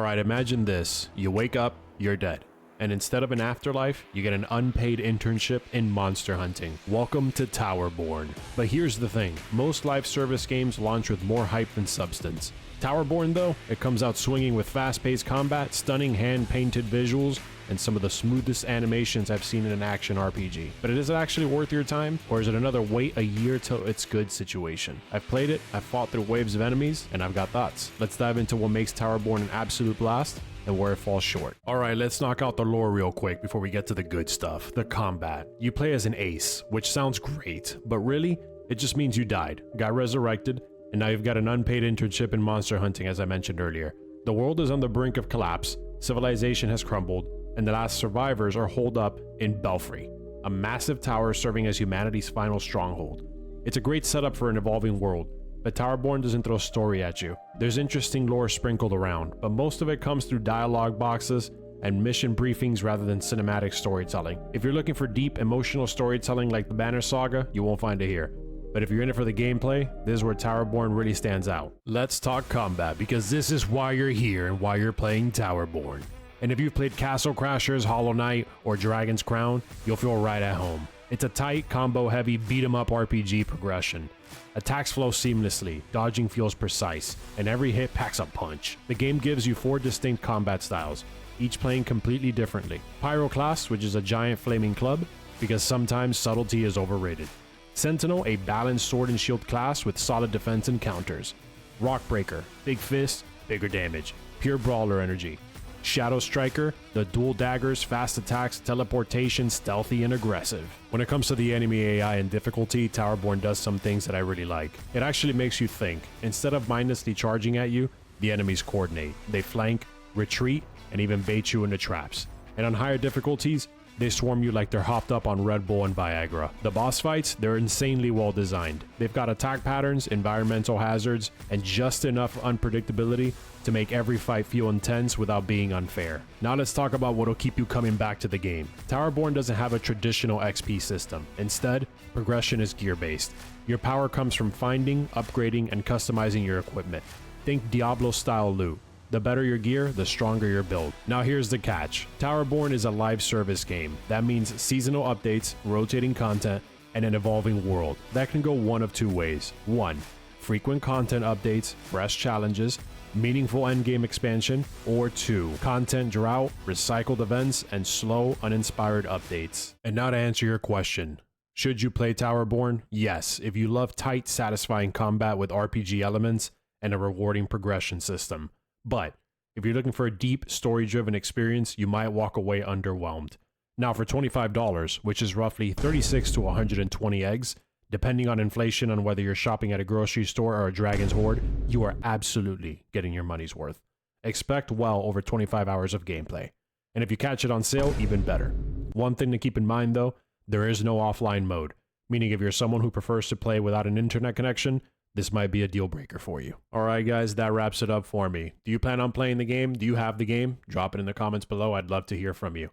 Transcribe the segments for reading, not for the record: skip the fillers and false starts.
Alright, imagine this. You wake up, you're dead. And instead of an afterlife, you get an unpaid internship in monster hunting. Welcome to Towerborne. But here's the thing, most live service games launch with more hype than substance. Towerborne though, it comes out swinging with fast-paced combat, stunning hand-painted visuals, and some of the smoothest animations I've seen in an action RPG. But is it actually worth your time, or is it another wait a year till it's good situation? I've played it, I've fought through waves of enemies, and I've got thoughts. Let's dive into what makes Towerborne an absolute blast, and where it falls short. Alright, let's knock out the lore real quick before we get to the good stuff, the combat. You play as an ace, which sounds great, but really, it just means you died, got resurrected, and now you've got an unpaid internship in monster hunting as I mentioned earlier. The world is on the brink of collapse, civilization has crumbled, and the last survivors are holed up in Belfry, a massive tower serving as humanity's final stronghold. It's a great setup for an evolving world, but Towerborne doesn't throw story at you. There's interesting lore sprinkled around, but most of it comes through dialogue boxes and mission briefings rather than cinematic storytelling. If you're looking for deep, emotional storytelling like the Banner Saga, you won't find it here. But if you're in it for the gameplay, this is where Towerborne really stands out. Let's talk combat, because this is why you're here and why you're playing Towerborne. And if you've played Castle Crashers, Hollow Knight, or Dragon's Crown, you'll feel right at home. It's a tight, combo-heavy, beat-em-up RPG progression. Attacks flow seamlessly, dodging feels precise, and every hit packs a punch. The game gives you 4 distinct combat styles, each playing completely differently. Pyroclast, which is a giant flaming club, because sometimes subtlety is overrated. Sentinel, a balanced sword and shield class with solid defense and counters. Rockbreaker, big fist, bigger damage, pure brawler energy. Shadow Striker, the dual daggers, fast attacks, teleportation, stealthy and aggressive. When it comes to the enemy AI and difficulty, Towerborne does some things that I really like. It actually makes you think. Instead of mindlessly charging at you, the enemies coordinate. They flank, retreat, and even bait you into traps. And on higher difficulties, they swarm you like they're hopped up on Red Bull and Viagra. The boss fights, they're insanely well designed. They've got attack patterns, environmental hazards, and just enough unpredictability to make every fight feel intense without being unfair. Now let's talk about what'll keep you coming back to the game. Towerborne doesn't have a traditional XP system. Instead, progression is gear-based. Your power comes from finding, upgrading, and customizing your equipment. Think Diablo-style loot. The better your gear, the stronger your build. Now here's the catch. Towerborne is a live service game. That means seasonal updates, rotating content, and an evolving world. That can go one of 2 ways. 1. Frequent content updates, fresh challenges, meaningful endgame expansion, or 2. Content drought, recycled events, and slow, uninspired updates. And now to answer your question. Should you play Towerborne? Yes, if you love tight, satisfying combat with RPG elements and a rewarding progression system. But if you're looking for a deep, story-driven experience, you might walk away underwhelmed. Now for $25, which is roughly 36 to 120 eggs, depending on inflation on whether you're shopping at a grocery store or a Dragon's Hoard, you are absolutely getting your money's worth. Expect well over 25 hours of gameplay. And if you catch it on sale, even better. One thing to keep in mind though, there is no offline mode, meaning if you're someone who prefers to play without an internet connection, this might be a deal breaker for you. Alright guys, that wraps it up for me. Do you plan on playing the game? Do you have the game? Drop it in the comments below, I'd love to hear from you.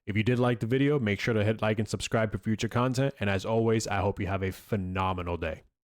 If you did like the video, make sure to hit like and subscribe for future content, and as always, I hope you have a phenomenal day.